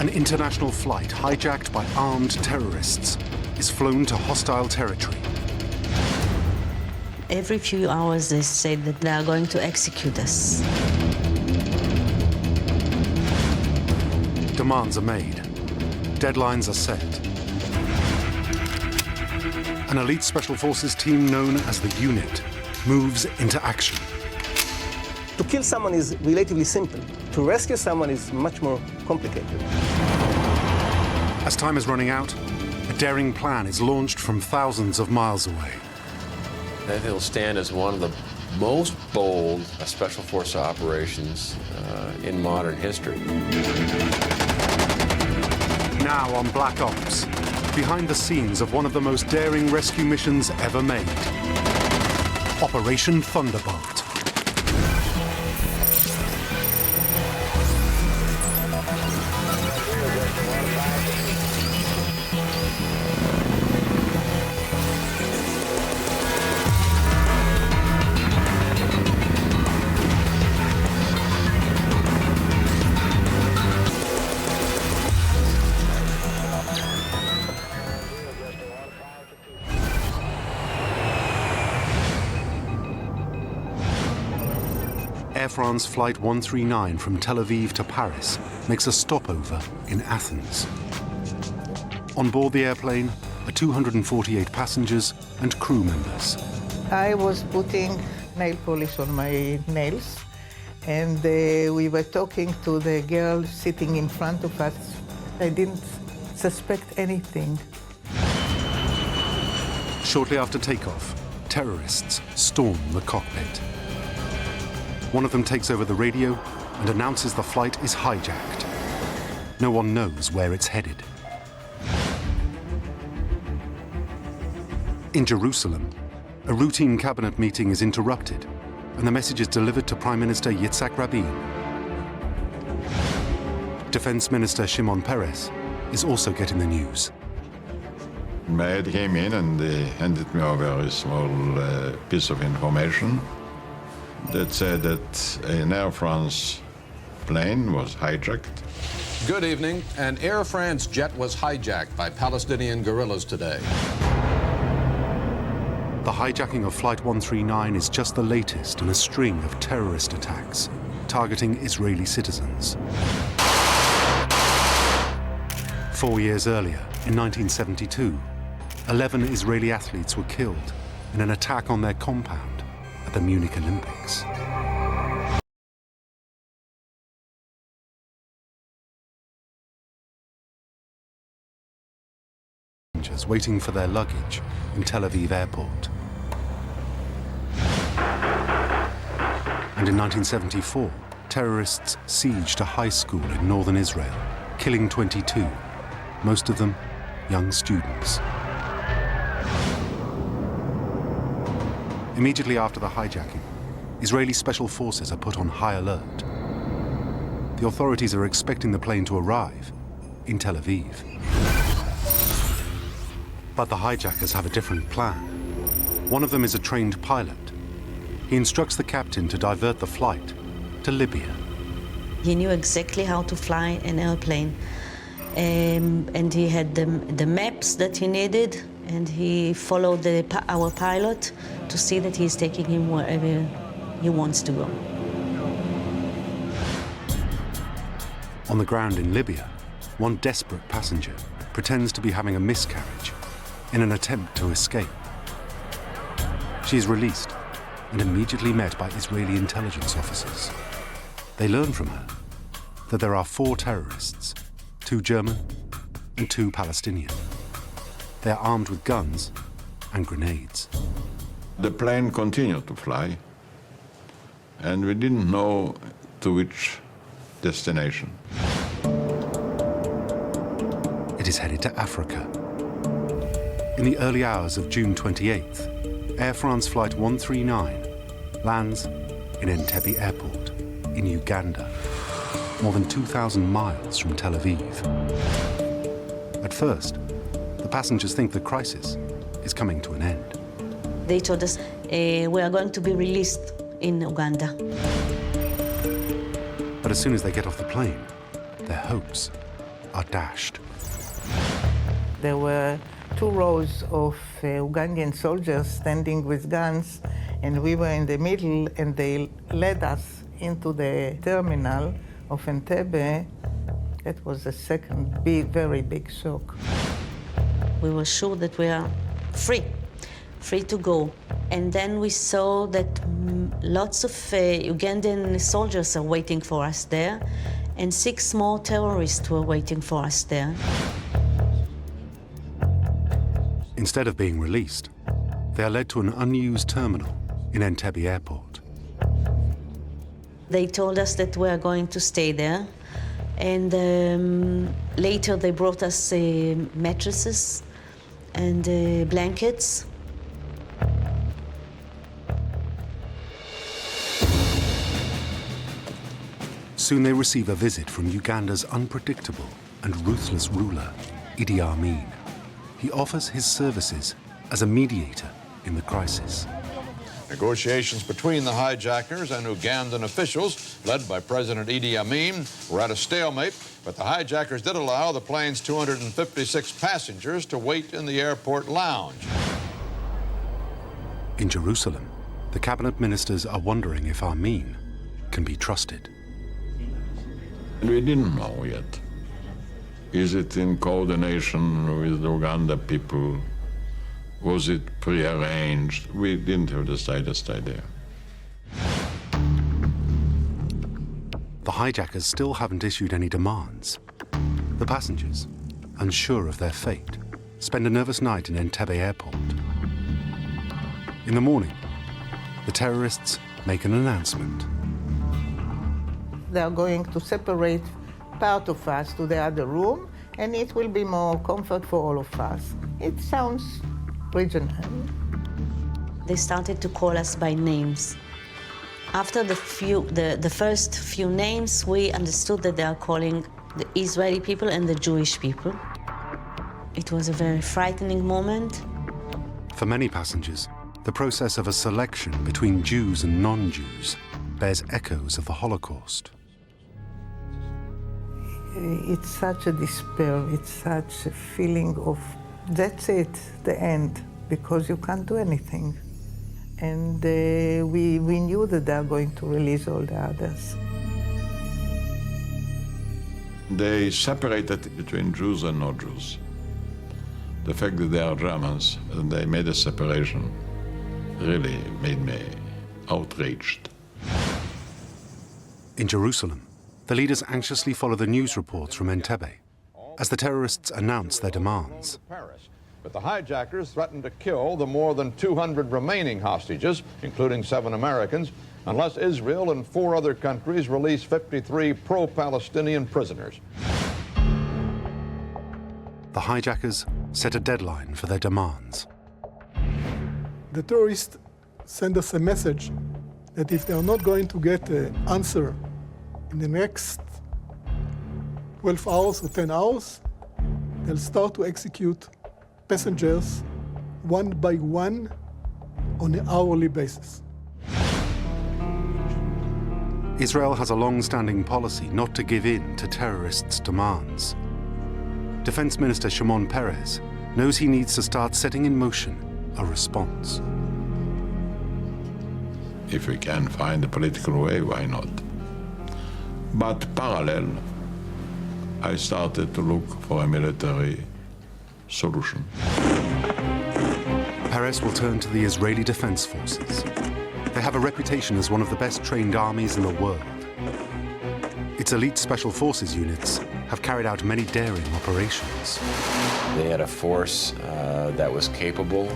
An international flight hijacked by armed terrorists is flown to hostile territory. Every few hours they say that they are going to execute us. Demands are made. Deadlines are set. An elite special forces team known as the Unit moves into action. To kill someone is relatively simple. To rescue someone is much more complicated. As time is running out, a daring plan is launched from thousands of miles away. I think it'll stand as one of the most bold special force operations in modern history. Now on Black Ops, behind the scenes of one of the most daring rescue missions ever made. Operation Thunderbolt. Air France Flight 139 from Tel Aviv to Paris makes a stopover in Athens. On board the airplane are 248 passengers and crew members. I was putting nail polish on my nails, and we were talking to the girl sitting in front of us. I didn't suspect anything. Shortly after takeoff, terrorists storm the cockpit. One of them takes over the radio and announces the flight is hijacked. No one knows where it's headed. In Jerusalem, a routine cabinet meeting is interrupted, and the message is delivered to Prime Minister Yitzhak Rabin. Defense Minister Shimon Peres is also getting the news. My head came in and they handed me a very small piece of information that said that an Air France plane was hijacked. Good evening. An Air France jet was hijacked by Palestinian guerrillas today. The hijacking of Flight 139 is just the latest in a string of terrorist attacks targeting Israeli citizens. 4 years earlier, in 1972, 11 Israeli athletes were killed in an attack on their compound at the Munich Olympics. Passengers waiting for their luggage in Tel Aviv airport. And in 1974, terrorists sieged a high school in northern Israel, killing 22, most of them young students. Immediately after the hijacking, Israeli special forces are put on high alert. The authorities are expecting the plane to arrive in Tel Aviv. But the hijackers have a different plan. One of them is a trained pilot. He instructs the captain to divert the flight to Libya. He knew exactly how to fly an airplane, and he had the maps that he needed, and he followed our pilot to see that he's taking him wherever he wants to go. On the ground in Libya, one desperate passenger pretends to be having a miscarriage in an attempt to escape. She is released and immediately met by Israeli intelligence officers. They learn from her that there are 4 terrorists, 2 German and 2 Palestinian. They are armed with guns and grenades. The plane continued to fly, and we didn't know to which destination. It is headed to Africa. In the early hours of June 28th, Air France Flight 139 lands in Entebbe Airport in Uganda, more than 2,000 miles from Tel Aviv. At first, the passengers think the crisis is coming to an end. They told us we are going to be released in Uganda. But as soon as they get off the plane, their hopes are dashed. There were 2 rows of Ugandan soldiers standing with guns, and we were in the middle, and they led us into the terminal of Entebbe. That was a second very big shock. We were sure that we are free to go. And then we saw that lots of Ugandan soldiers are waiting for us there, and 6 more terrorists were waiting for us there. Instead of being released, they are led to an unused terminal in Entebbe airport. They told us that we are going to stay there, and later they brought us mattresses and blankets. Soon they receive a visit from Uganda's unpredictable and ruthless ruler, Idi Amin. He offers his services as a mediator in the crisis. Negotiations between the hijackers and Ugandan officials, led by President Idi Amin, were at a stalemate, but the hijackers did allow the plane's 256 passengers to wait in the airport lounge. In Jerusalem, the cabinet ministers are wondering if Amin can be trusted. We didn't know yet. Is it in coordination with the Uganda people? Was it prearranged? We didn't have the slightest idea. The hijackers still haven't issued any demands. The passengers, unsure of their fate, spend a nervous night in Entebbe airport. In the morning, the terrorists make an announcement. They are going to separate part of us to the other room, and it will be more comfort for all of us. It sounds regional. They started to call us by names. After the first few names, we understood that they are calling the Israeli people and the Jewish people. It was a very frightening moment. For many passengers, the process of a selection between Jews and non-Jews bears echoes of the Holocaust. It's such a despair, it's such a feeling of, that's it, the end, because you can't do anything. And we knew that they are going to release all the others. They separated between Jews and non-Jews. The fact that they are Germans and they made a separation really made me outraged. In Jerusalem, the leaders anxiously follow the news reports from Entebbe as the terrorists announce their demands. But the hijackers threatened to kill the more than 200 remaining hostages, including 7 Americans, unless Israel and 4 other countries release 53 pro-Palestinian prisoners. The hijackers set a deadline for their demands. The terrorists send us a message that if they are not going to get an answer in the next 12 hours or 10 hours, they'll start to execute passengers one by one on an hourly basis. Israel has a long-standing policy not to give in to terrorists' demands. Defense Minister Shimon Peres knows he needs to start setting in motion a response. If we can find a political way, why not? But parallel, I started to look for a military solution. Peres will turn to the Israeli Defense Forces. They have a reputation as one of the best trained armies in the world. Its elite special forces units have carried out many daring operations. They had a force that was capable.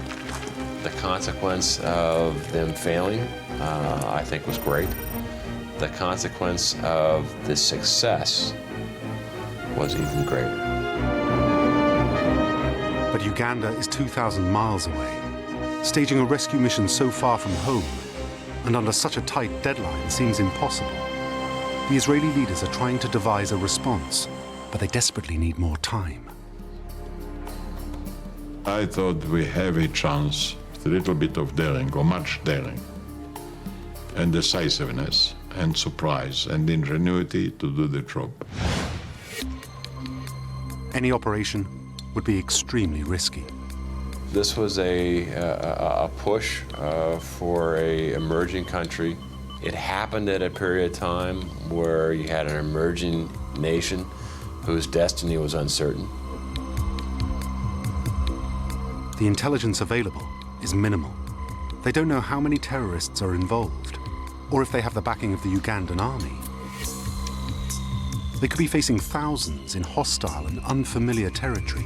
The consequence of them failing, I think, was great. The consequence of the success was even greater. But Uganda is 2,000 miles away. Staging a rescue mission so far from home and under such a tight deadline seems impossible. The Israeli leaders are trying to devise a response, but they desperately need more time. I thought we have a chance with a little bit of daring, or much daring, and decisiveness, and surprise, and ingenuity to do the job. Any operation would be extremely risky. This was a push for an emerging country. It happened at a period of time where you had an emerging nation whose destiny was uncertain. The intelligence available is minimal. They don't know how many terrorists are involved, or if they have the backing of the Ugandan army. They could be facing thousands in hostile and unfamiliar territory.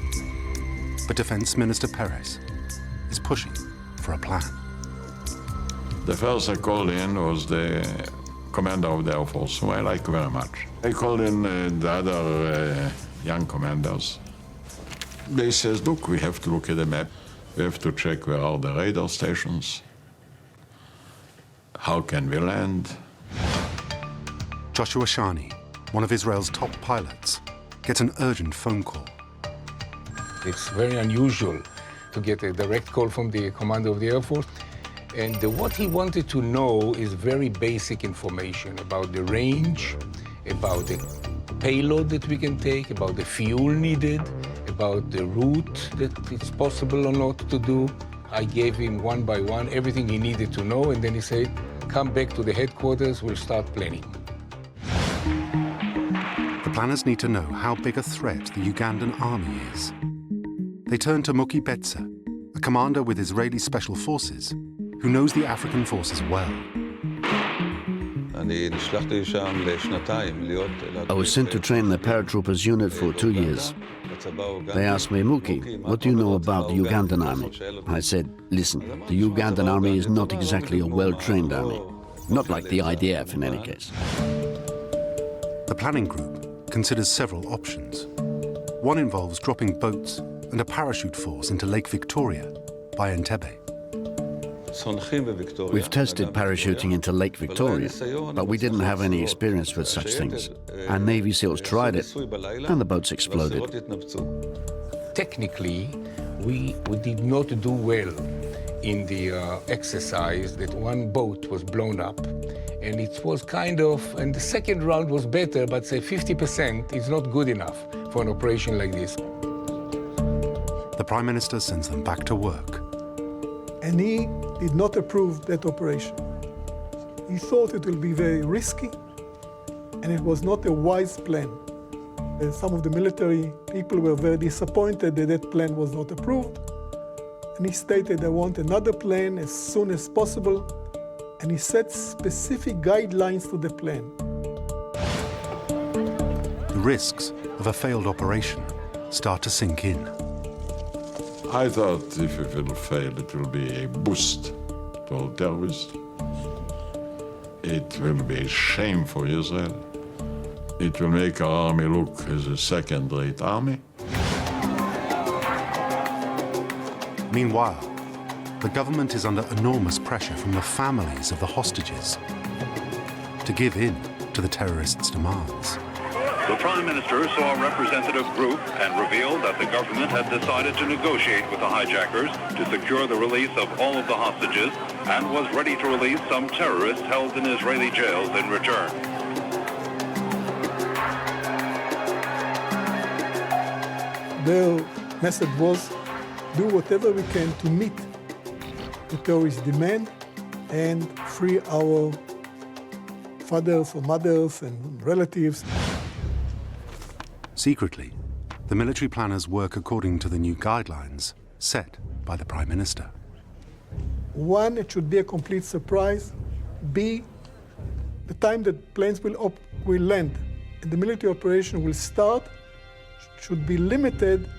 But Defense Minister Perez is pushing for a plan. The first I called in was the commander of the Air Force, who I like very much. I called in the other young commanders. They says, look, we have to look at the map. We have to check where are the radar stations. How can we land? Joshua Shani, one of Israel's top pilots, gets an urgent phone call. It's very unusual to get a direct call from the commander of the Air Force. And what he wanted to know is very basic information about the range, about the payload that we can take, about the fuel needed, about the route that it's possible or not to do. I gave him one by one everything he needed to know, and then he said, come back to the headquarters, we'll start planning. The planners need to know how big a threat the Ugandan army is. They turn to Muki Betsa, a commander with Israeli special forces, who knows the African forces well. I was sent to train the paratroopers unit for 2 years. They asked me, Muki, what do you know about the Ugandan army? I said, listen, the Ugandan army is not exactly a well-trained army. Not like the IDF in any case. The planning group considers several options. One involves dropping boats and a parachute force into Lake Victoria by Entebbe. We've tested parachuting into Lake Victoria, but we didn't have any experience with such things. Our Navy SEALs tried it, and the boats exploded. Technically, we did not do well in the exercise. That one boat was blown up, and it was kind of, and the second round was better, but say 50% is not good enough for an operation like this. The Prime Minister sends them back to work. And he did not approve that operation. He thought it will be very risky, and it was not a wise plan. Some of the military people were very disappointed that that plan was not approved, and he stated, I want another plan as soon as possible, and he set specific guidelines to the plan. The risks of a failed operation start to sink in. I thought if it will fail, it will be a boost to all terrorists. It will be a shame for Israel. It will make our army look as a second-rate army. Meanwhile, the government is under enormous pressure from the families of the hostages to give in to the terrorists' demands. The Prime Minister saw a representative group and revealed that the government had decided to negotiate with the hijackers to secure the release of all of the hostages and was ready to release some terrorists held in Israeli jails in return. Their message was, do whatever we can to meet the terrorist demand and free our fathers or mothers and relatives. Secretly, the military planners work according to the new guidelines set by the Prime Minister. One, it should be a complete surprise. B, the time that planes will land and the military operation will start should be limited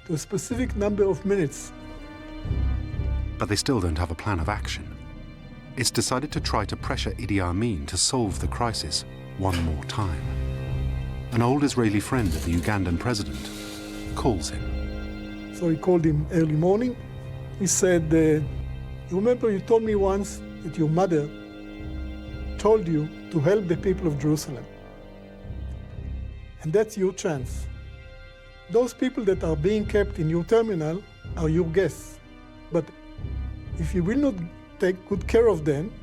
to a specific number of minutes. But they still don't have a plan of action. It's decided to try to pressure Idi Amin to solve the crisis one more time. An old Israeli friend of the Ugandan president calls him. So he called him early morning. He said, you remember you told me once that your mother told you to help the people of Jerusalem. And that's your chance. Those people that are being kept in your terminal are your guests. But if you will not take good care of them,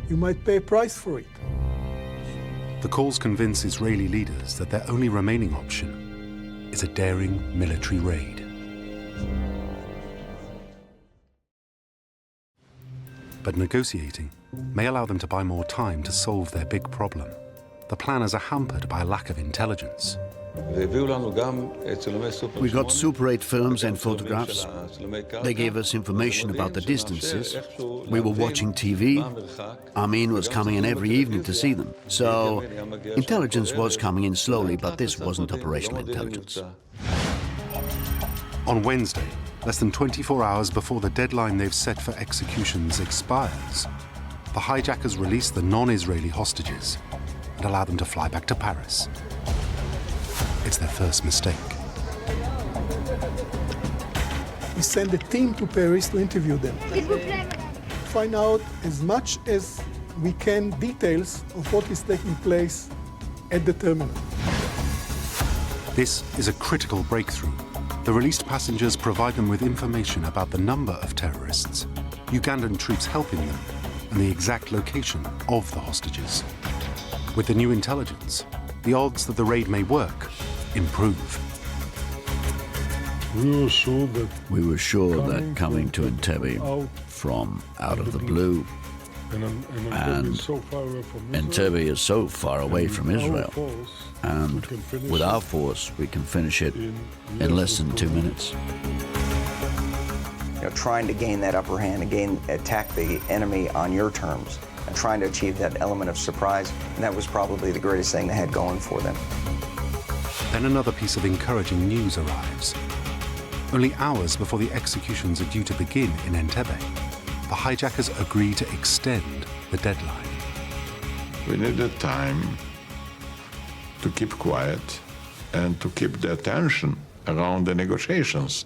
you might pay a price for it. The calls convince Israeli leaders that their only remaining option is a daring military raid. But negotiating may allow them to buy more time to solve their big problem. The planners are hampered by a lack of intelligence. We got Super 8 films and photographs. They gave us information about the distances. We were watching TV. Amin was coming in every evening to see them. So intelligence was coming in slowly, but this wasn't operational intelligence. On Wednesday, less than 24 hours before the deadline they've set for executions expires, the hijackers release the non-Israeli hostages and allow them to fly back to Paris. It's their first mistake. We send a team to Paris to interview them. Find out as much as we can details of what is taking place at the terminal. This is a critical breakthrough. The released passengers provide them with information about the number of terrorists, Ugandan troops helping them, and the exact location of the hostages. With the new intelligence, the odds that the raid may work improve. We were sure that coming to Entebbe from out of the blue, and Entebbe is so far away from Israel, and with our force we can finish it in less than 2 minutes. Trying to gain that upper hand, attack the enemy on your terms, and trying to achieve that element of surprise, and that was probably the greatest thing they had going for them. Then another piece of encouraging news arrives. Only hours before the executions are due to begin in Entebbe, the hijackers agree to extend the deadline. We needed time to keep quiet and to keep the attention around the negotiations.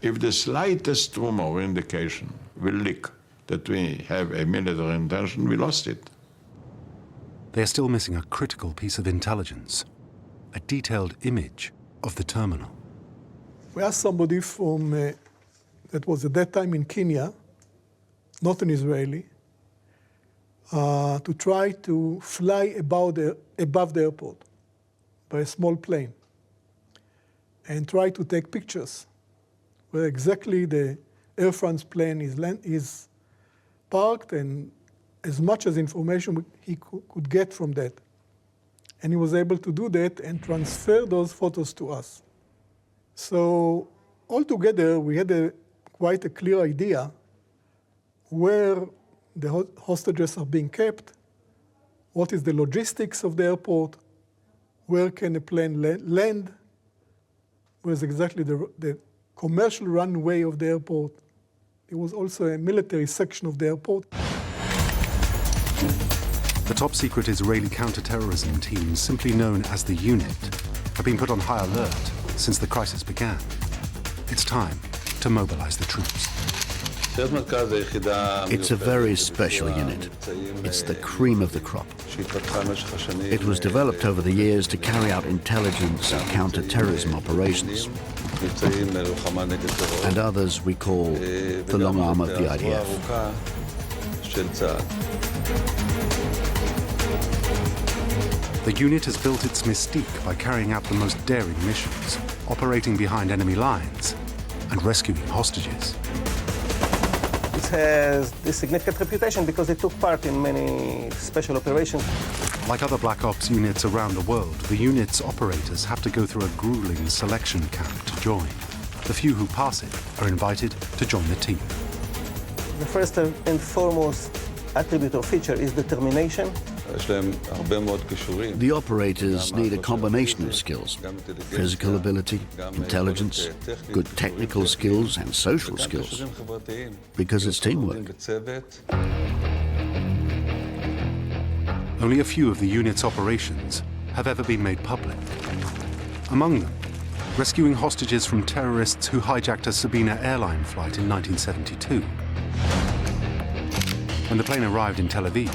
If the slightest rumor or indication will leak that we have a military intention, we lost it. They are still missing a critical piece of intelligence, a detailed image of the terminal. We asked somebody from that was at that time in Kenya, not an Israeli, to try to fly above the airport by a small plane and try to take pictures where exactly the Air France plane is parked and as much as information he could get from that. And he was able to do that and transfer those photos to us. So altogether, we had quite a clear idea where the hostages are being kept, what is the logistics of the airport, where can a plane land, where's exactly the commercial runway of the airport. There was also a military section of the airport. The top-secret Israeli counterterrorism team, simply known as the Unit, have been put on high alert since the crisis began. It's time to mobilize the troops. It's a very special unit. It's the cream of the crop. It was developed over the years to carry out intelligence and counter-terrorism operations. And others we call the long arm of the IDF. The unit has built its mystique by carrying out the most daring missions, operating behind enemy lines and rescuing hostages. It has this significant reputation because it took part in many special operations. Like other Black Ops units around the world, the unit's operators have to go through a grueling selection camp to join. The few who pass it are invited to join the team. The first and foremost attribute or feature is determination. The operators need a combination of skills: physical ability, intelligence, good technical skills, and social skills, because it's teamwork. Only a few of the unit's operations have ever been made public. Among them, rescuing hostages from terrorists who hijacked a Sabina airline flight in 1972. When the plane arrived in Tel Aviv,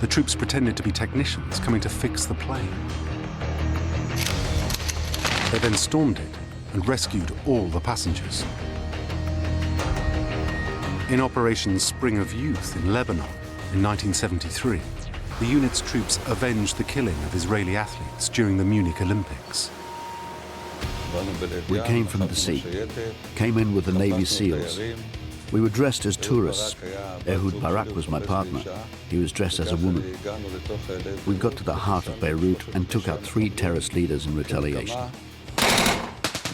the troops pretended to be technicians coming to fix the plane. They then stormed it and rescued all the passengers. In Operation Spring of Youth in Lebanon in 1973, the unit's troops avenged the killing of Israeli athletes during the Munich Olympics. We came from the sea, came in with the Navy SEALs. We were dressed as tourists. Ehud Barak was my partner. He was dressed as a woman. We got to the heart of Beirut and took out 3 terrorist leaders in retaliation.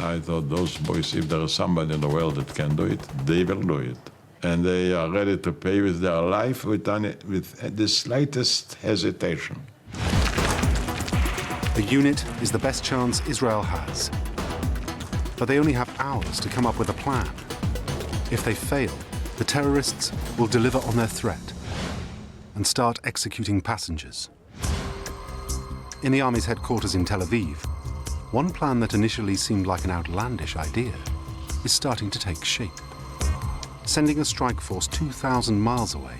I thought those boys, if there is somebody in the world that can do it, they will do it. And they are ready to pay with their life with the slightest hesitation. The unit is the best chance Israel has. But they only have hours to come up with a plan. If they fail, the terrorists will deliver on their threat and start executing passengers. In the army's headquarters in Tel Aviv, one plan that initially seemed like an outlandish idea is starting to take shape. Sending a strike force 2,000 miles away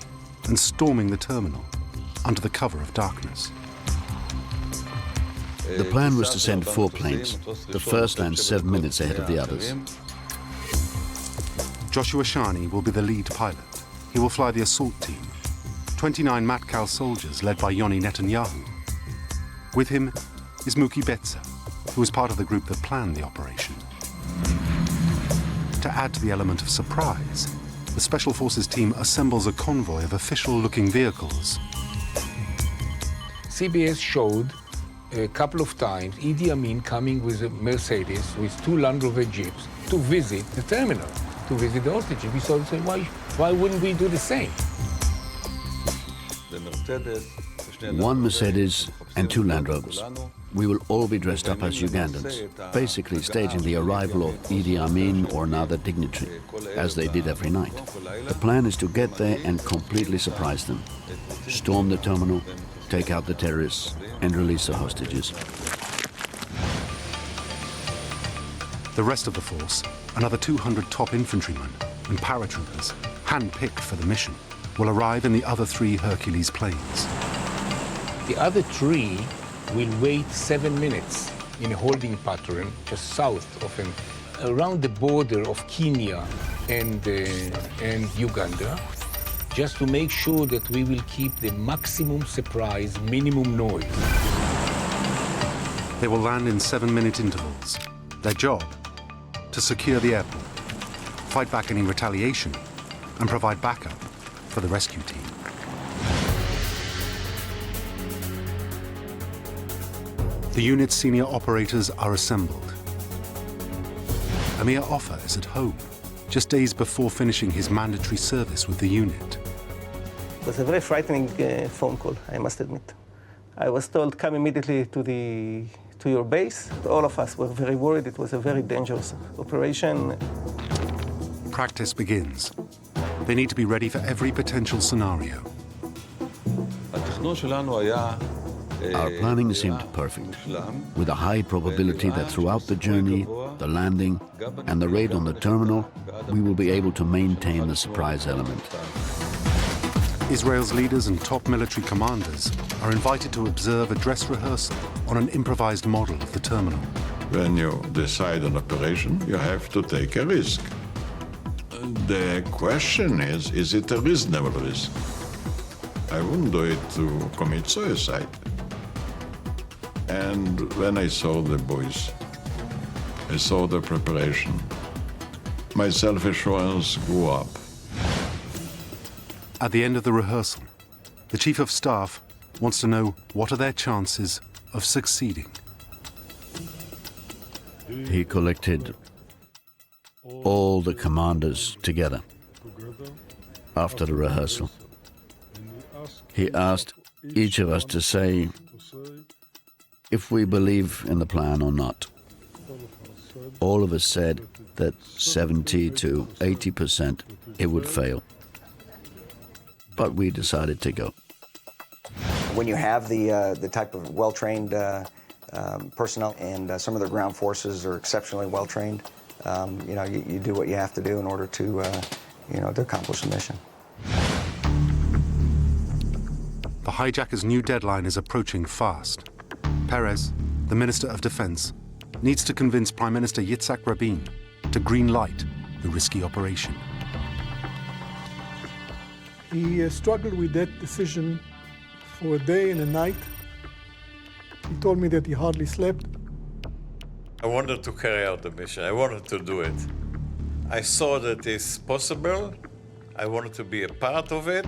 and storming the terminal under the cover of darkness. The plan was to send 4 planes. The first land 7 minutes ahead of the others. Joshua Shani will be the lead pilot. He will fly the assault team, 29 Matkal soldiers led by Yoni Netanyahu. With him is Muki Betzer, who was part of the group that planned the operation. To add to the element of surprise, the Special Forces team assembles a convoy of official-looking vehicles. CBS showed a couple of times Idi Amin coming with a Mercedes with 2 Land Rover Jeeps to visit the terminal, to visit the hostages. We thought, why wouldn't we do the same? 1 Mercedes and 2 Land Rovers. We will all be dressed up as Ugandans, basically staging the arrival of Idi Amin or another dignitary, as they did every night. The plan is to get there and completely surprise them. Storm the terminal, take out the terrorists, and release the hostages. The rest of the force, another 200 top infantrymen and paratroopers, hand-picked for the mission, will arrive in the other 3 Hercules planes. The other 3 will wait 7 minutes in a holding pattern just south of him, around the border of Kenya and Uganda, just to make sure that we will keep the maximum surprise, minimum noise. They will land in 7-minute intervals. Their job, to secure the airport, fight back any retaliation, and provide backup for the rescue team. The unit's senior operators are assembled. Amir Offer is at home, just days before finishing his mandatory service with the unit. It was a very frightening phone call, I must admit. I was told, come immediately to your base. All of us were very worried. It was a very dangerous operation. Practice begins. They need to be ready for every potential scenario. Our planning seemed perfect, with a high probability that throughout the journey, the landing, and the raid on the terminal, we will be able to maintain the surprise element. Israel's leaders and top military commanders are invited to observe a dress rehearsal on an improvised model of the terminal. When you decide on operation, you have to take a risk. The question is it a reasonable risk? I wouldn't do it to commit suicide. And when I saw the boys, I saw the preparation, my self-assurance grew up. At the end of the rehearsal, the Chief of Staff wants to know what are their chances of succeeding. He collected all the commanders together after the rehearsal. He asked each of us to say if we believe in the plan or not. All of us said that 70 to 80% it would fail. But we decided to go. When you have the type of well-trained personnel and some of the ground forces are exceptionally well-trained, you do what you have to do in order to accomplish the mission. The hijackers' new deadline is approaching fast. Perez, the Minister of Defense, needs to convince Prime Minister Yitzhak Rabin to green-light the risky operation. He struggled with that decision for a day and a night. He told me that he hardly slept. I wanted to carry out the mission. I wanted to do it. I saw that it's possible. I wanted to be a part of it.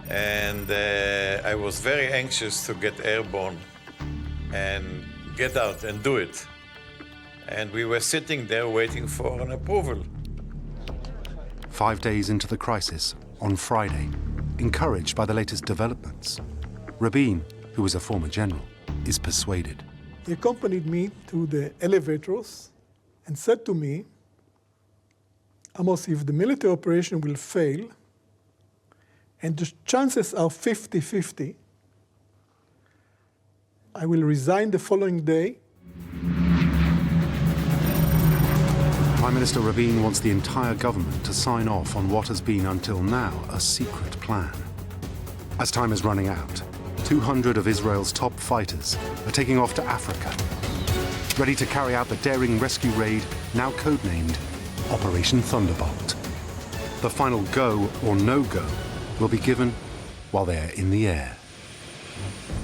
And I was very anxious to get airborne and get out and do it. And we were sitting there waiting for an approval. 5 days into the crisis, on Friday, encouraged by the latest developments, Rabin, who was a former general, is persuaded. He accompanied me to the elevators and said to me, Amos, if the military operation will fail, and the chances are 50-50, I will resign the following day. Prime Minister Rabin wants the entire government to sign off on what has been until now a secret plan. As time is running out, 200 of Israel's top fighters are taking off to Africa, ready to carry out the daring rescue raid now codenamed Operation Thunderbolt. The final go or no-go will be given while they are in the air.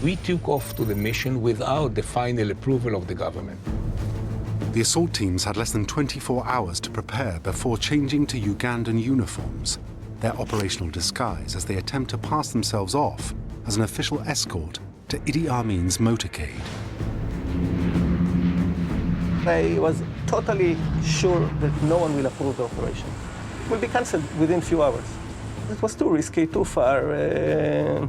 We took off to the mission without the final approval of the government. The assault teams had less than 24 hours to prepare before changing to Ugandan uniforms, their operational disguise as they attempt to pass themselves off as an official escort to Idi Amin's motorcade. I was totally sure that no one will approve the operation. It will be cancelled within a few hours. It was too risky, too far. It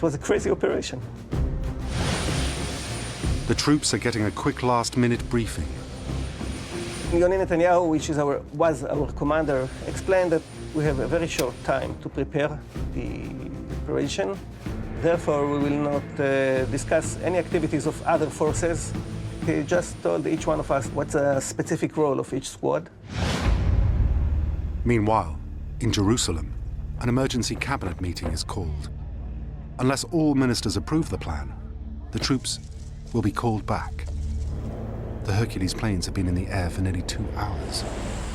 was a crazy operation. The troops are getting a quick last-minute briefing. Yoni Netanyahu, which was our commander, explained that we have a very short time to prepare the operation. Therefore, we will not discuss any activities of other forces. He just told each one of us what's a specific role of each squad. Meanwhile, in Jerusalem, an emergency cabinet meeting is called. Unless all ministers approve the plan, the troops will be called back. The Hercules planes have been in the air for nearly 2 hours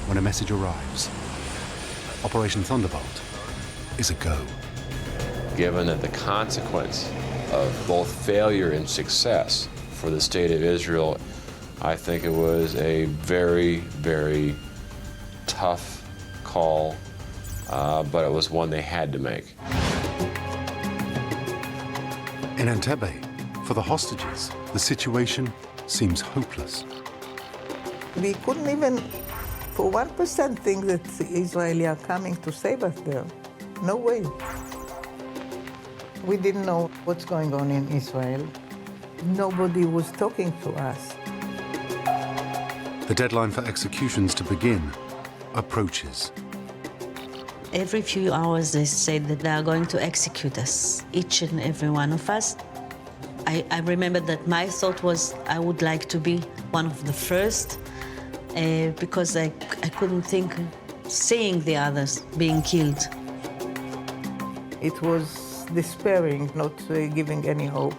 when a message arrives. Operation Thunderbolt is a go. Given that the consequence of both failure and success for the state of Israel, I think it was a very, very tough call, but it was one they had to make. In Entebbe, for the hostages, the situation seems hopeless. We couldn't even, for 1%, think that the Israelis are coming to save us there. No way. We didn't know what's going on in Israel. Nobody was talking to us. The deadline for executions to begin approaches. Every few hours they said that they are going to execute us, each and every one of us. I remember that my thought was I would like to be one of the first because I couldn't think seeing the others being killed. It was despairing, not giving any hope.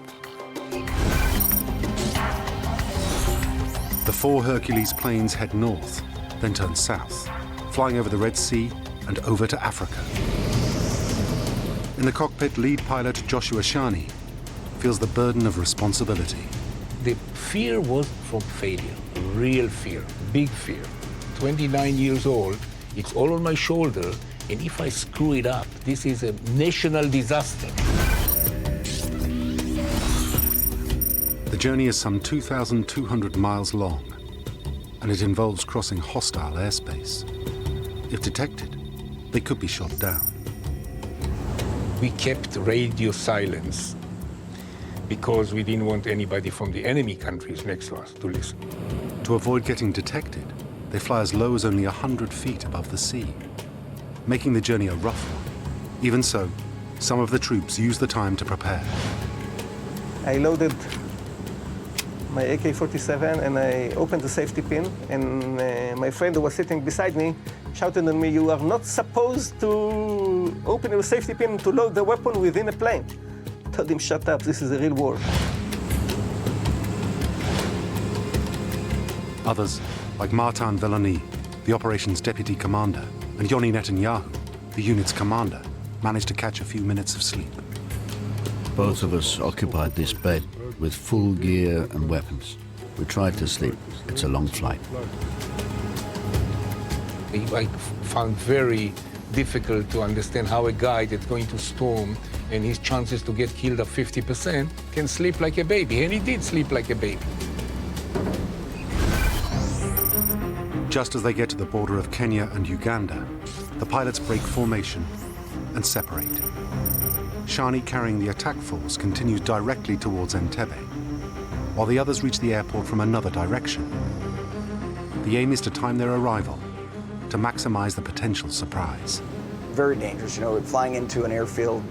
The 4 Hercules planes head north, then turn south, flying over the Red Sea and over to Africa. In the cockpit, lead pilot Joshua Shani feels the burden of responsibility. The fear was from failure, real fear, big fear. 29 years old, it's all on my shoulder, and if I screw it up, this is a national disaster. The journey is some 2,200 miles long, and it involves crossing hostile airspace. If detected, they could be shot down. We kept radio silence because we didn't want anybody from the enemy countries next to us to listen. To avoid getting detected, they fly as low as only 100 feet above the sea, making the journey a rough one. Even so, some of the troops use the time to prepare. I loaded my AK-47 and I opened the safety pin, and my friend who was sitting beside me shouted at me, "You are not supposed to open your safety pin to load the weapon within a plane." I told him, "Shut up, this is a real war." Others, like Martin Velani, the operation's deputy commander, and Yoni Netanyahu, the unit's commander, managed to catch a few minutes of sleep. Both of us occupied this bed. with full gear and weapons. We tried to sleep. It's a long flight. I found very difficult to understand how a guy that's going to storm and his chances to get killed are 50% can sleep like a baby. And he did sleep like a baby. Just as they get to the border of Kenya and Uganda, the pilots break formation and separate. Shani, carrying the attack force, continues directly towards Entebbe, while the others reach the airport from another direction. The aim is to time their arrival to maximize the potential surprise. Very dangerous, you know, flying into an airfield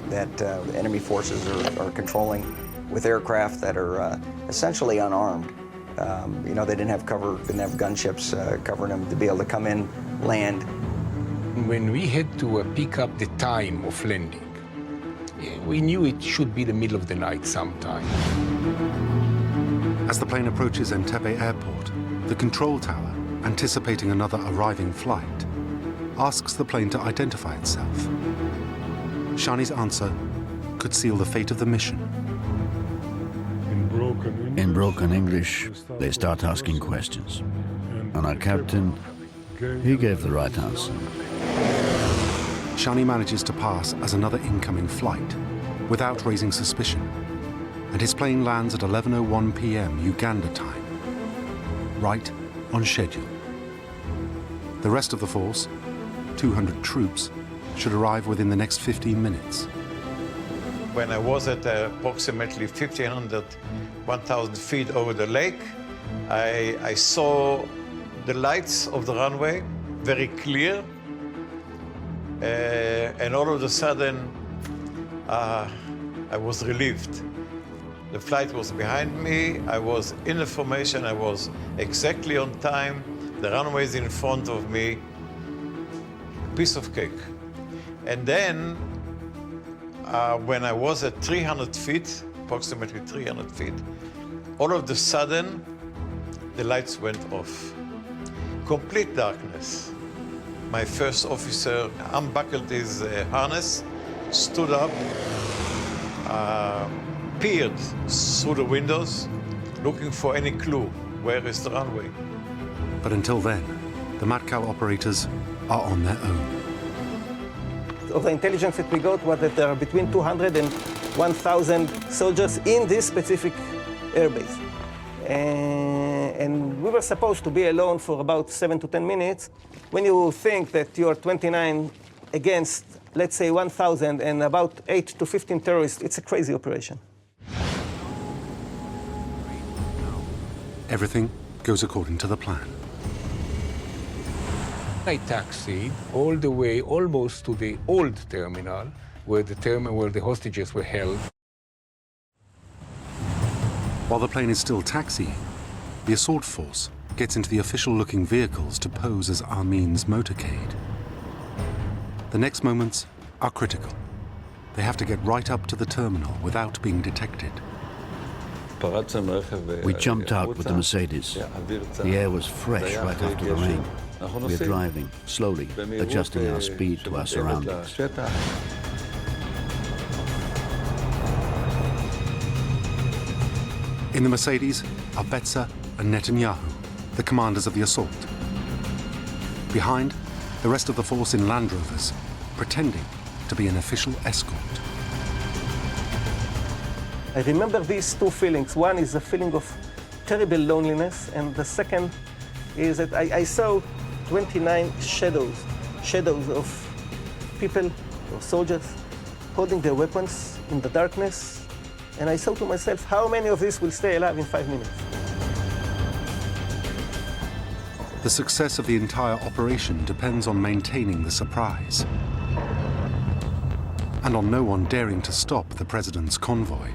that enemy forces are controlling with aircraft that are essentially unarmed. You know, they didn't have cover, didn't have gunships covering them to be able to come in, land. When we had to pick up the time of landing, we knew it should be the middle of the night sometime. As the plane approaches Entebbe Airport, the control tower, anticipating another arriving flight, asks the plane to identify itself. Shani's answer could seal the fate of the mission. In broken English, they start asking questions. And our captain, he gave the right answer. Shani manages to pass as another incoming flight without raising suspicion, and his plane lands at 11:01 p.m. Uganda time, right on schedule. The rest of the force, 200 troops, should arrive within the next 15 minutes. When I was at approximately 1,500, 1,000 feet over the lake, I saw the lights of the runway very clear. And all of a sudden, I was relieved. The flight was behind me. I was in the formation. I was exactly on time. The runway is in front of me. Piece of cake. And then, when I was at 300 feet, approximately 300 feet, all of a sudden, the lights went off. Complete darkness. My first officer unbuckled his harness, stood up, peered through the windows, looking for any clue. Where is the runway? But until then, the Matcal operators are on their own. Of the intelligence that we got was that there are between 200 and 1,000 soldiers in this specific airbase. And we were supposed to be alone for about 7 to 10 minutes. When you think that you are 29 against, let's say, 1,000 and about 8 to 15 terrorists, it's a crazy operation. Everything goes according to the plan. I taxied all the way almost to the old terminal, where the hostages were held. While the plane is still taxiing, the assault force gets into the official-looking vehicles to pose as Amin's motorcade. The next moments are critical. They have to get right up to the terminal without being detected. We jumped out with the Mercedes. The air was fresh right after the rain. We are driving slowly, adjusting our speed to our surroundings. In the Mercedes are Betzer and Netanyahu, the commanders of the assault. Behind, the rest of the force in Land Rovers, pretending to be an official escort. I remember these two feelings. One is a feeling of terrible loneliness, and the second is that I saw 29 shadows of people or soldiers holding their weapons in the darkness. And I thought to myself, how many of these will stay alive in 5 minutes? The success of the entire operation depends on maintaining the surprise, and on no one daring to stop the president's convoy.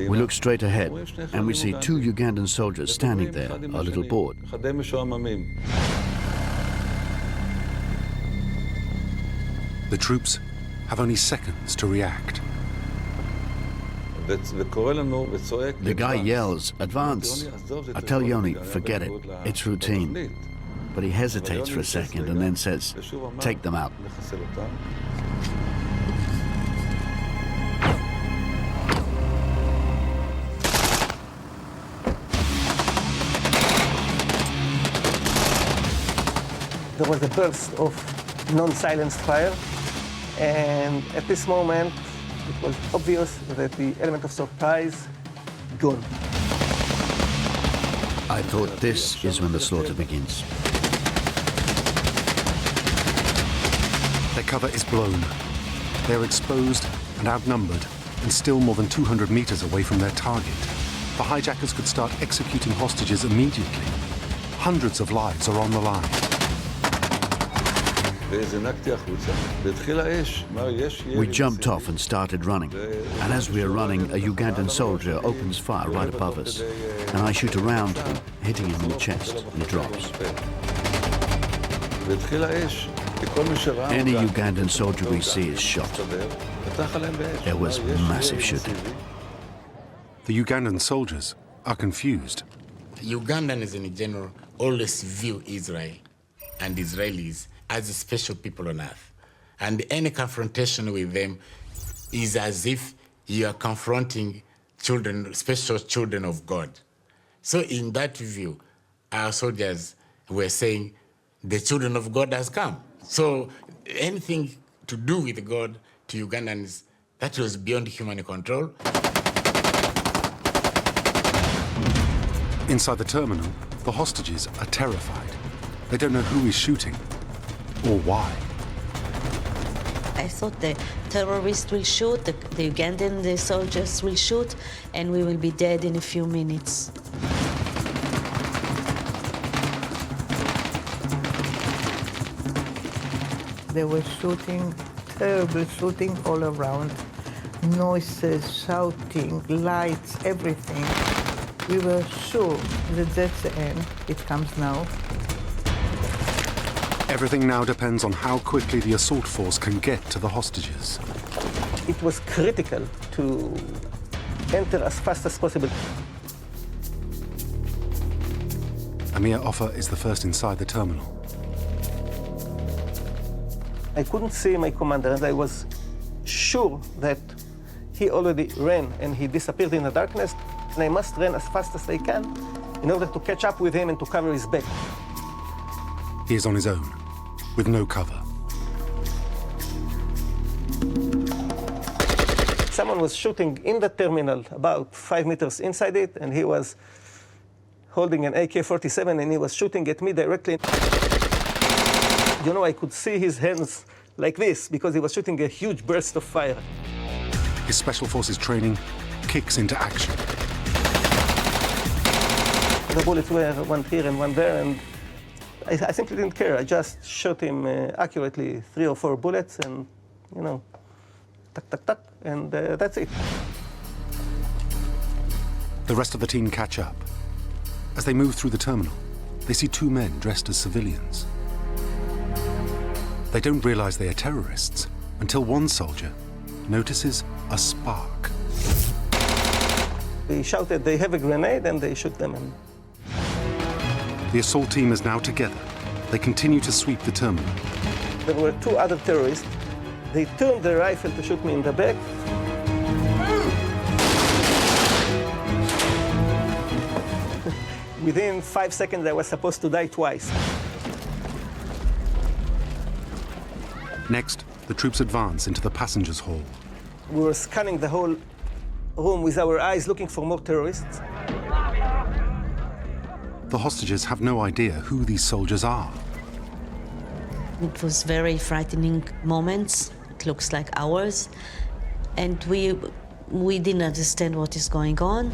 We look straight ahead, and we see 2 Ugandan soldiers standing there, a little bored. The troops have only seconds to react. The guy yells, "Advance!" I tell Yoni, forget it, it's routine. but he hesitates for a second and then says, "Take them out." There was a burst of non-silenced fire, and at this moment, it was obvious that the element of surprise gone. I thought this is when the slaughter begins. Their cover is blown. They are exposed and outnumbered and still more than 200 meters away from their target. The hijackers could start executing hostages immediately. Hundreds of lives are on the line. We jumped off and started running. And as we are running, a Ugandan soldier opens fire right above us. And I shoot around him, hitting him in the chest, and he drops. Any Ugandan soldier we see is shot. There was massive shooting. The Ugandan soldiers are confused. Ugandans in general always view Israel and Israelis as special people on earth. And any confrontation with them is as if you are confronting children, special children of God. So in that view, our soldiers were saying, the children of God has come. So anything to do with God to Ugandans, that was beyond human control. Inside the terminal, the hostages are terrified. They don't know who is shooting or why. I thought the terrorists will shoot, the Ugandan soldiers will shoot, and we will be dead in a few minutes. They were shooting, terrible shooting all around. Noises, shouting, lights, everything. We were sure that that's the end. It comes now. Everything now depends on how quickly the assault force can get to the hostages. It was critical to enter as fast as possible. Amir Offer is the first inside the terminal. I couldn't see my commander, and I was sure that he already ran and he disappeared in the darkness, and I must run as fast as I can in order to catch up with him and to cover his back. He is on his own, with no cover. Someone was shooting in the terminal about 5 meters inside it, and he was holding an AK-47, and he was shooting at me directly. You know, I could see his hands like this because he was shooting a huge burst of fire. His Special Forces training kicks into action. The bullets were one here and one there, and I simply didn't care. I just shot him accurately 3 or 4 bullets, and, you know, tuck, tuck, tuck, and that's it. The rest of the team catch up. As they move through the terminal, they see 2 men dressed as civilians. They don't realize they are terrorists until one soldier notices a spark. They shouted, "They have a grenade," and they shoot them. And the assault team is now together. They continue to sweep the terminal. there were 2 other terrorists. They turned their rifle to shoot me in the back. Within 5 seconds, I was supposed to die twice. Next, the troops advance into the passengers' hall. We were scanning the whole room with our eyes, looking for more terrorists. The hostages have no idea who these soldiers are. It was very frightening moments. It looks like hours. And we didn't understand what is going on.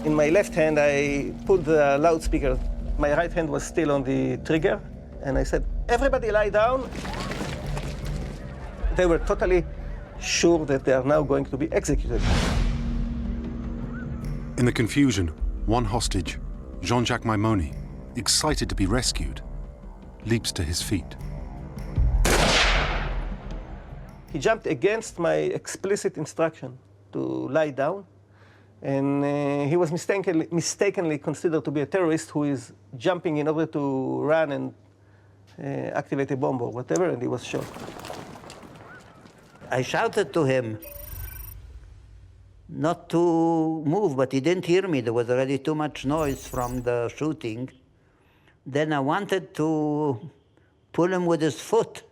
In my left hand, I pulled the loudspeaker. My right hand was still on the trigger. And I said, "Everybody lie down." They were totally sure that they are now going to be executed. In the confusion, one hostage, Jean-Jacques Maimoni, excited to be rescued, leaps to his feet. He jumped against my explicit instruction to lie down, and he was mistakenly considered to be a terrorist who is jumping in order to run and activate a bomb or whatever, and he was shot. I shouted to him not to move, but he didn't hear me. There was already too much noise from the shooting. Then I wanted to pull him with his foot,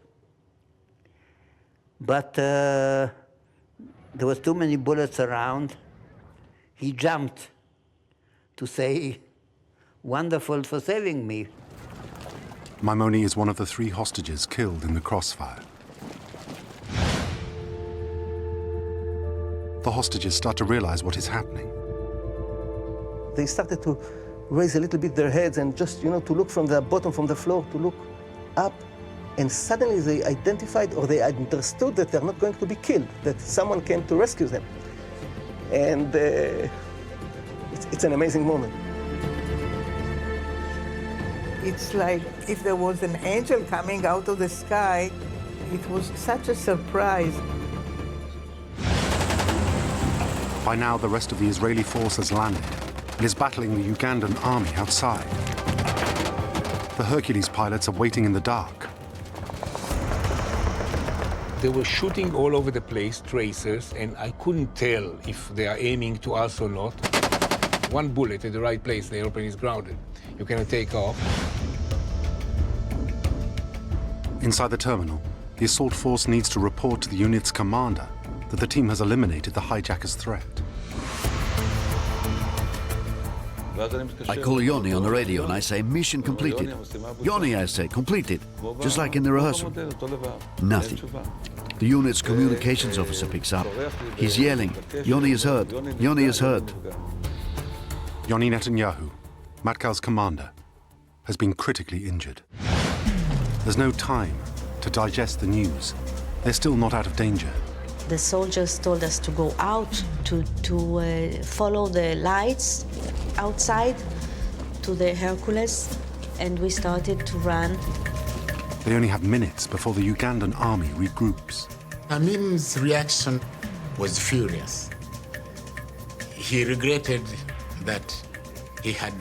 but there was too many bullets around. He jumped to say, "Wonderful for saving me." Maimoni is one of the 3 hostages killed in the crossfire. The hostages start to realize what is happening. They started to raise a little bit their heads and just, to look from the bottom, from the floor, to look up. And suddenly they identified, or they understood that they're not going to be killed, that someone came to rescue them. And it's an amazing moment. It's like if there was an angel coming out of the sky. It was such a surprise. By now, the rest of the Israeli force has landed and is battling the Ugandan army outside. The Hercules pilots are waiting in the dark. They were shooting all over the place, tracers, and I couldn't tell if they are aiming to us or not. One bullet at the right place, the airplane is grounded. You cannot take off. Inside the terminal, the assault force needs to report to the unit's commander that the team has eliminated the hijackers' threat. I call Yoni on the radio and I say, "Mission completed." "Yoni," I say, "completed," just like in the rehearsal. Nothing. The unit's communications officer picks up. He's yelling, "Yoni is hurt, Yoni is hurt." Yoni Netanyahu, Matkal's commander, has been critically injured. There's no time to digest the news. They're still not out of danger. The soldiers told us to go out, to follow the lights outside to the Hercules, and we started to run. They only have minutes before the Ugandan army regroups. Amin's reaction was furious. He regretted that he had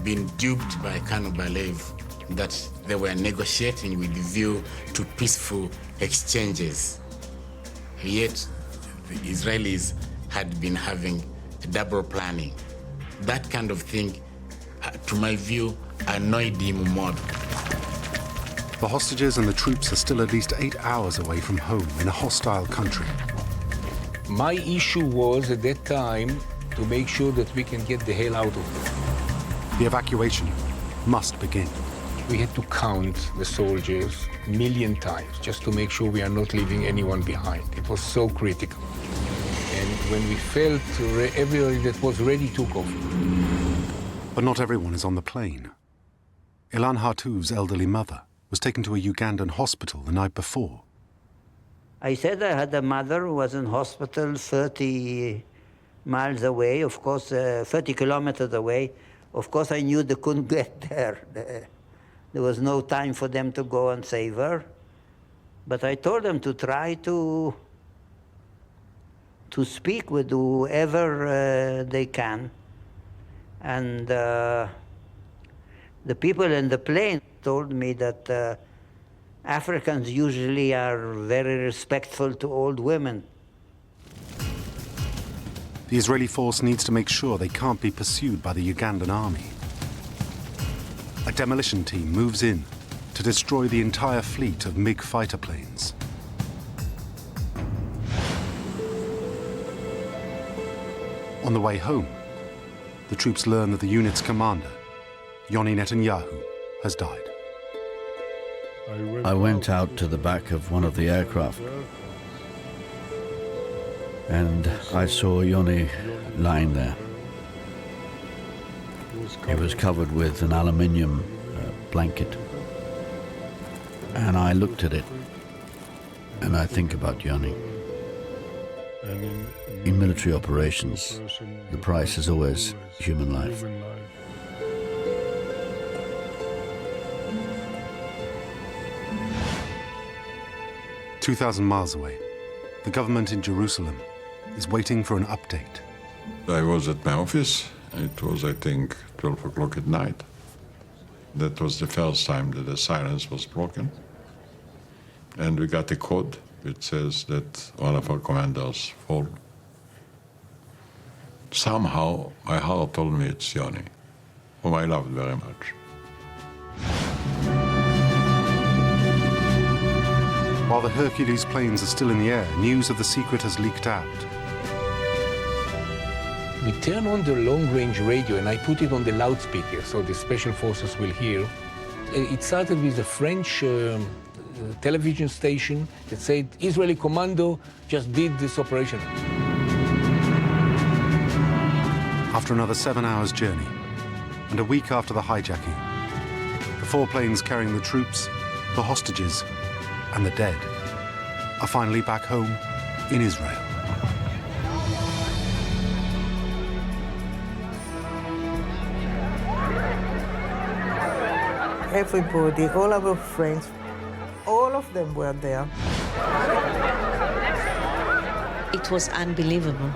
been duped by Colonel Balev, that they were negotiating with a view to peaceful exchanges. Yet the Israelis had been having double planning. That kind of thing, to my view, annoyed him more. The hostages and the troops are still at least 8 hours away from home in a hostile country. My issue was at that time to make sure that we can get the hell out of there. The evacuation must begin. We had to count the soldiers a million times just to make sure we are not leaving anyone behind. It was so critical. And when we felt everybody that was ready took off. But not everyone is on the plane. Ilan Hartou's elderly mother was taken to a Ugandan hospital the night before. I said I had a mother who was in hospital 30 miles away, of course, 30 kilometers away. Of course, I knew they couldn't get there. There was no time for them to go and save her. But I told them to try to speak with whoever they can. And the people in the plane told me that Africans usually are very respectful to old women. The Israeli force needs to make sure they can't be pursued by the Ugandan army. A demolition team moves in to destroy the entire fleet of MiG fighter planes. On the way home, the troops learn that the unit's commander, Yoni Netanyahu, has died. I went out to the back of one of the aircraft and I saw Yoni lying there. He was covered with an aluminium blanket. And I looked at it and I think about Yoni. In military operations, the price is always human life. "2,000 miles away, the government in Jerusalem is waiting for an update. I was at my office. It was, I think, 12 o'clock at night. That was the first time that the silence was broken. And we got a code which says that one of our commanders fall. Somehow, my heart told me it's Yoni, whom I loved very much. While the Hercules planes are still in the air, news of the secret has leaked out. We turn on the long-range radio and I put it on the loudspeaker so the special forces will hear. It started with a French television station that said, Israeli commando just did this operation. After another 7 hours journey, and a week after the hijacking, the 4 planes carrying the troops, the hostages, and the dead are finally back home in Israel. Everybody, all our friends, all of them were there. It was unbelievable.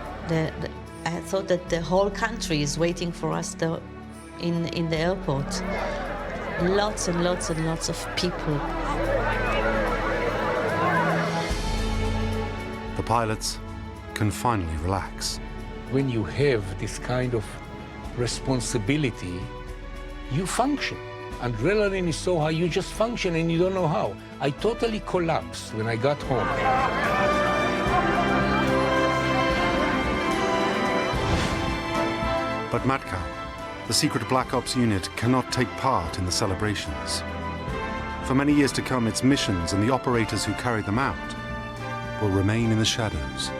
I thought that the whole country is waiting for us in the airport. Lots and lots and lots of people. The pilots can finally relax. When you have this kind of responsibility, you function. Adrenaline is so high, you just function and you don't know how. I totally collapsed when I got home. But Matkal, the secret Black Ops unit, cannot take part in the celebrations. For many years to come, its missions and the operators who carried them out will remain in the shadows.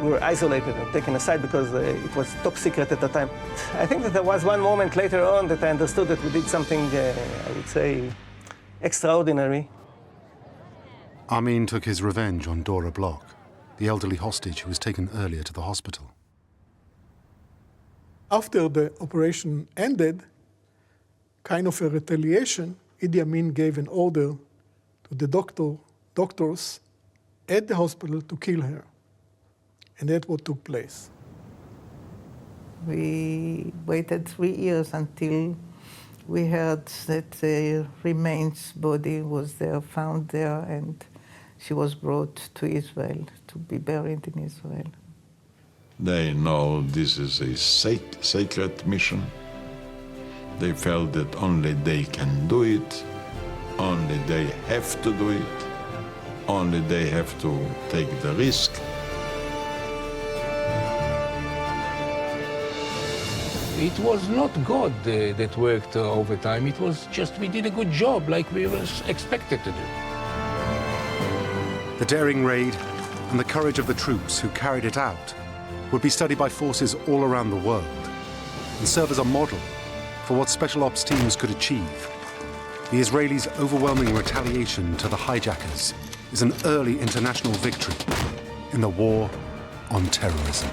We were isolated and taken aside because it was top secret at the time. I think that there was one moment later on that I understood that we did something, I would say, extraordinary. Amin took his revenge on Dora Bloch, the elderly hostage who was taken earlier to the hospital. After the operation ended, kind of a retaliation, Idi Amin gave an order to the doctors at the hospital to kill her. And that's what took place. We waited 3 years until we heard that the remains body was there, found there, and she was brought to Israel to be buried in Israel. They know this is a sacred mission. They felt that only they can do it, only they have to do it, only they have to take the risk. It was not God that worked overtime. It was just we did a good job like we were expected to do. The daring raid and the courage of the troops who carried it out would be studied by forces all around the world and serve as a model for what special ops teams could achieve. The Israelis' overwhelming retaliation to the hijackers is an early international victory in the war on terrorism.